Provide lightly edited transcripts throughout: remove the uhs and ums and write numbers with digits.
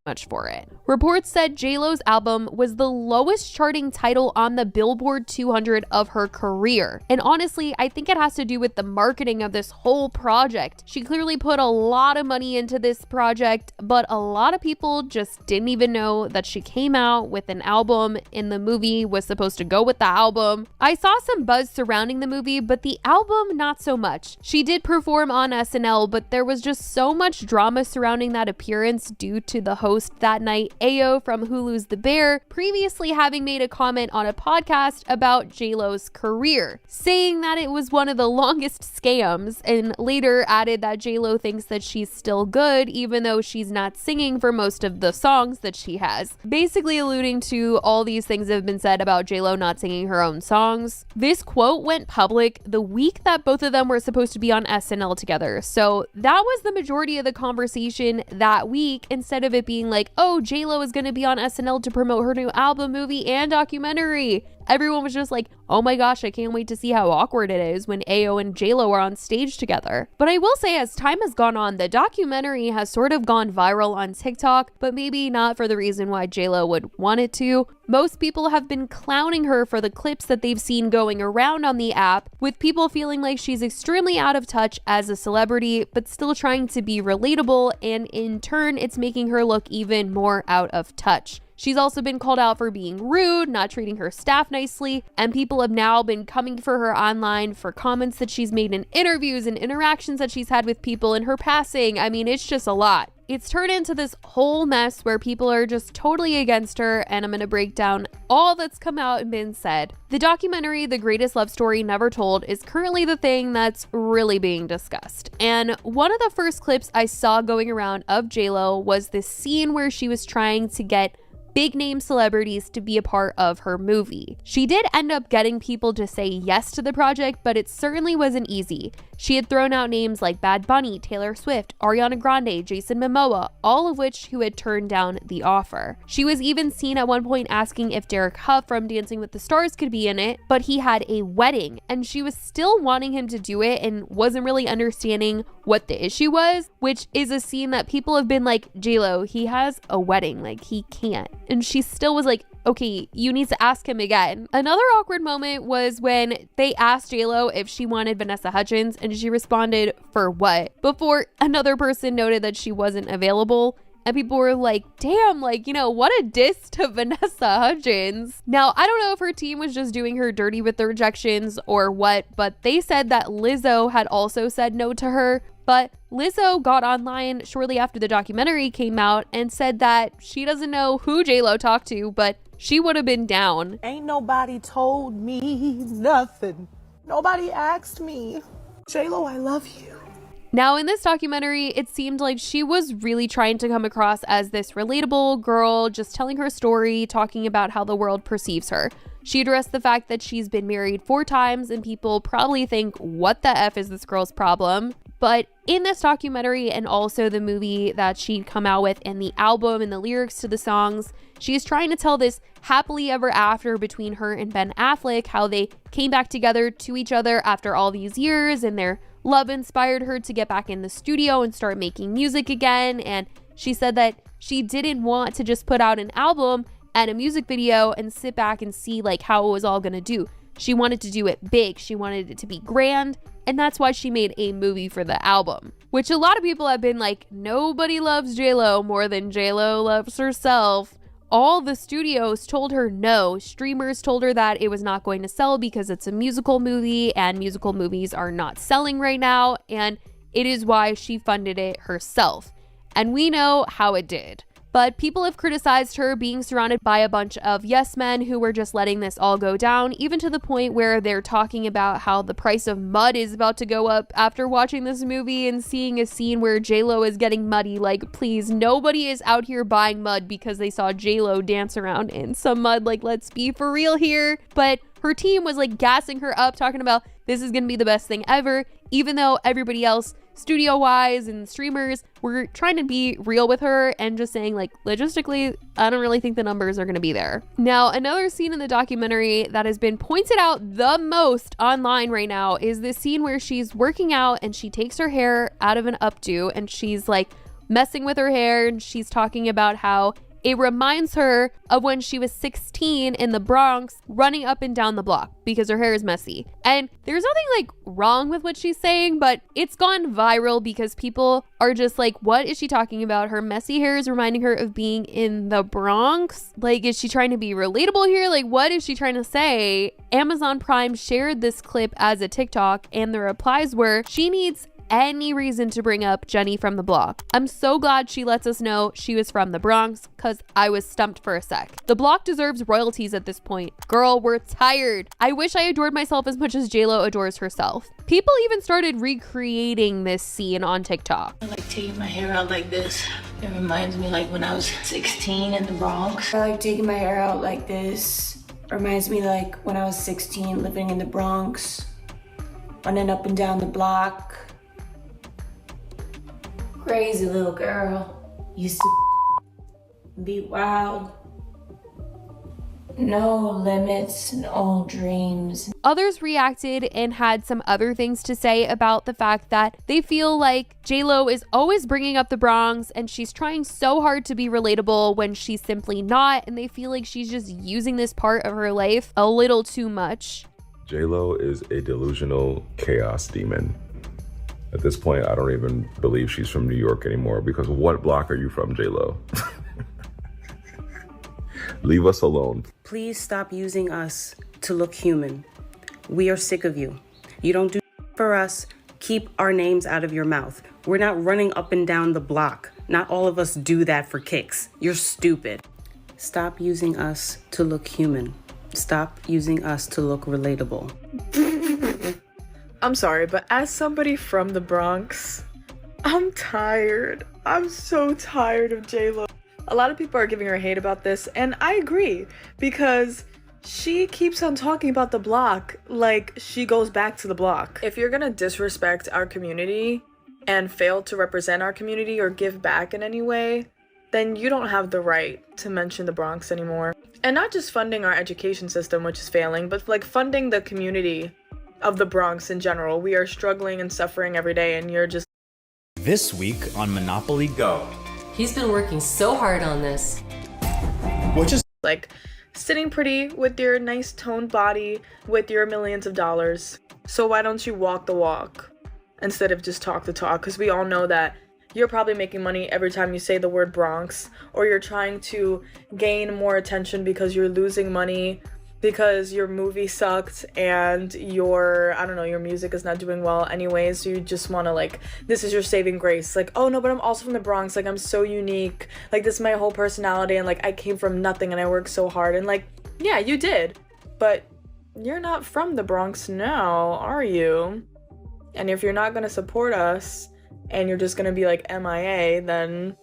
much for it. Reports said J.Lo's album was the lowest charting title on the Billboard 200 of her career. And honestly, I think it has to do with the marketing of this whole project. She clearly put a lot of money into this project, but a lot of people just didn't even know that she came out with an album and the movie was supposed to go with the album. I saw some buzz surrounding the movie, but the album, not so much. She did perform on SNL, but there was just so much drama surrounding that appearance due to the host that night, Ayo from Hulu's The Bear, previously having made a comment on a podcast about J.Lo's career, saying that it was one of the longest scams, and later added that J.Lo thinks that she's still good even though she's not singing for most of the songs that she has, basically alluding to all these things that have been said about J.Lo not singing her own songs. This quote went public the week that both of them were supposed to be on SNL together, so that was the majority of the conversation that week, instead of it being like, oh, J.Lo is going to be on SNL to promote her new album, movie, and documentary. Everyone was just like, oh my gosh, I can't wait to see how awkward it is when Ayo and J.Lo are on stage together. But I will say, as time has gone on, the documentary has sort of gone viral on TikTok, but maybe not for the reason why J.Lo would want it to. Most people have been clowning her for the clips that they've seen going around on the app, with people feeling like she's extremely out of touch as a celebrity, but still trying to be relatable, and in turn, it's making her look even more out of touch. She's also been called out for being rude, not treating her staff nicely, and people have now been coming for her online for comments that she's made in interviews and interactions that she's had with people in her passing. I mean, it's just a lot. It's turned into this whole mess where people are just totally against her, and I'm going to break down all that's come out and been said. The documentary, The Greatest Love Story Never Told, is currently the thing that's really being discussed. And one of the first clips I saw going around of J.Lo was this scene where she was trying to get big name celebrities to be a part of her movie. She did end up getting people to say yes to the project, but it certainly wasn't easy. She had thrown out names like Bad Bunny, Taylor Swift, Ariana Grande, Jason Momoa, all of which who had turned down the offer. She was even seen at one point asking if Derek Huff from Dancing with the Stars could be in it, but he had a wedding, and she was still wanting him to do it and wasn't really understanding what the issue was, which is a scene that people have been like, J.Lo, he has a wedding, like he can't. And she still was like, okay, you need to ask him again. Another awkward moment was when they asked J.Lo if she wanted Vanessa Hudgens, and she responded, for what? Before another person noted that she wasn't available. And people were like, damn, like, you know, what a diss to Vanessa Hudgens. Now, I don't know if her team was just doing her dirty with the rejections or what, but they said that Lizzo had also said no to her. But Lizzo got online shortly after the documentary came out and said that she doesn't know who J.Lo talked to, but she would have been down. Ain't nobody told me nothing. Nobody asked me. J.Lo, I love you. Now, in this documentary, it seemed like she was really trying to come across as this relatable girl, just telling her story, talking about how the world perceives her. She addressed the fact that she's been married 4 times and people probably think, what the F is this girl's problem? But in this documentary, and also the movie that she'd come out with, and the album and the lyrics to the songs, she's trying to tell this happily ever after between her and Ben Affleck, how they came back together to each other after all these years, and their love inspired her to get back in the studio and start making music again. And she said that she didn't want to just put out an album and a music video and sit back and see like how it was all gonna do. She wanted to do it big. She wanted it to be grand. And that's why she made a movie for the album, which a lot of people have been like, nobody loves J.Lo more than J.Lo loves herself. All the studios told her no. Streamers told her that it was not going to sell because it's a musical movie and musical movies are not selling right now. And it is why she funded it herself. And we know how it did. But people have criticized her being surrounded by a bunch of yes men who were just letting this all go down, even to the point where they're talking about how the price of mud is about to go up after watching this movie and seeing a scene where J.Lo is getting muddy. Like, please, nobody is out here buying mud because they saw J.Lo dance around in some mud. Like, let's be for real here. But her team was like gassing her up, talking about this is going to be the best thing ever, even though everybody else, studio-wise and streamers, were trying to be real with her and just saying like, logistically, I don't really think the numbers are going to be there. Now, another scene in the documentary that has been pointed out the most online right now is this scene where she's working out and she takes her hair out of an updo and she's like messing with her hair, and she's talking about how it reminds her of when she was 16 in the Bronx running up and down the block because her hair is messy. And there's nothing like wrong with what she's saying, but it's gone viral because people are just like, what is she talking about? Her messy hair is reminding her of being in the Bronx. Like, is she trying to be relatable here? Like, what is she trying to say? Amazon Prime shared this clip as a TikTok, and the replies were, she needs any reason to bring up Jenny from the block. I'm so glad she lets us know she was from the Bronx, cause I was stumped for a sec. The block deserves royalties at this point. Girl, we're tired. I wish I adored myself as much as JLo adores herself. People even started recreating this scene on TikTok. I like taking my hair out like this. It reminds me like when I was 16 in the Bronx. I like taking my hair out like this. Reminds me like when I was 16 living in the Bronx, running up and down the block. Crazy little girl, used to be wild. No limits, no dreams. Others reacted and had some other things to say about the fact that they feel like JLo is always bringing up the Bronx and she's trying so hard to be relatable when she's simply not, and they feel like she's just using this part of her life a little too much. JLo is a delusional chaos demon. At this point, I don't even believe she's from New York anymore, because what block are you from, JLo? Leave us alone. Please stop using us to look human. We are sick of you. You don't do for us. Keep our names out of your mouth. We're not running up and down the block. Not all of us do that for kicks. You're stupid. Stop using us to look human. Stop using us to look relatable. I'm sorry, but as somebody from the Bronx, I'm tired. I'm so tired of JLo. A lot of people are giving her hate about this, and I agree, because she keeps on talking about the block like she goes back to the block. If you're gonna disrespect our community and fail to represent our community or give back in any way, then you don't have the right to mention the Bronx anymore. And not just funding our education system, which is failing, but like funding the community of the Bronx in general. We are struggling and suffering every day, and you're just... This week on Monopoly Go. He's been working so hard on this. Which is like sitting pretty with your nice toned body with your millions of dollars. So why don't you walk the walk instead of just talk the talk? Because we all know that you're probably making money every time you say the word Bronx, or you're trying to gain more attention because you're losing money because your movie sucked and your music is not doing well anyways, so you just want to, like, this is your saving grace, like, oh no, but I'm also from the Bronx, like, I'm so unique, like, this is my whole personality, and like, I came from nothing and I worked so hard, and like, yeah, you did, but you're not from the Bronx now, are you? And if you're not gonna support us and you're just gonna be like MIA, then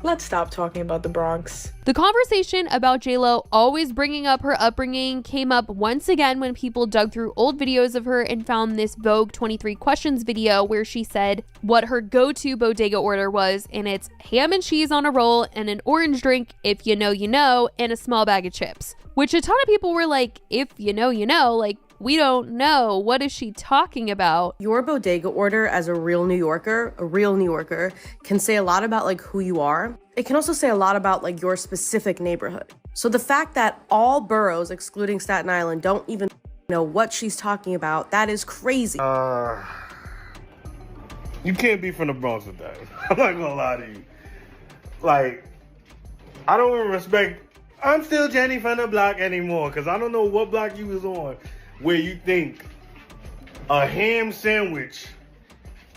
let's stop talking about the Bronx. The conversation about JLo always bringing up her upbringing came up once again when people dug through old videos of her and found this Vogue 23 Questions video where she said what her go-to bodega order was, and it's ham and cheese on a roll and an orange drink, if you know, you know, and a small bag of chips. Which a ton of people were like, if you know, you know, like, we don't know. What is she talking about? Your bodega order as a real New Yorker, can say a lot about like who you are. It can also say a lot about like your specific neighborhood. So the fact that all boroughs, excluding Staten Island, don't even know what she's talking about, that is crazy. You can't be from the Bronx with that. I'm not gonna lie to you. Like, I don't even respect, I'm still Jenny from the block anymore, because I don't know what block you was on where you think a ham sandwich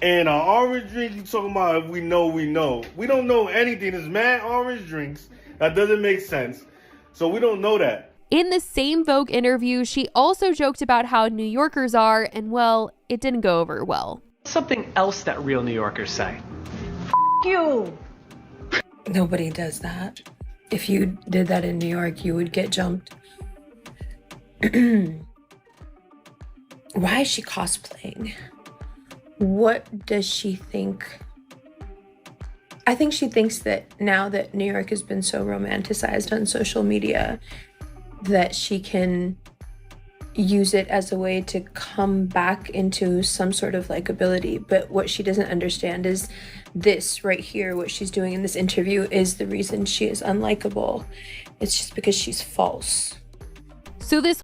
and an orange drink, you talking about if we know, we know. We don't know anything. There's mad orange drinks. That doesn't make sense. So we don't know that. In the same Vogue interview, she also joked about how New Yorkers are, and well, it didn't go over well. Something else that real New Yorkers say. F you. Nobody does that. If you did that in New York, you would get jumped. Why is she cosplaying? What does she think? I think she thinks that now that New York has been so romanticized on social media, that she can use it as a way to come back into some sort of likability. But what she doesn't understand is this right here, what she's doing in this interview, is the reason she is unlikable. It's just because she's false. So this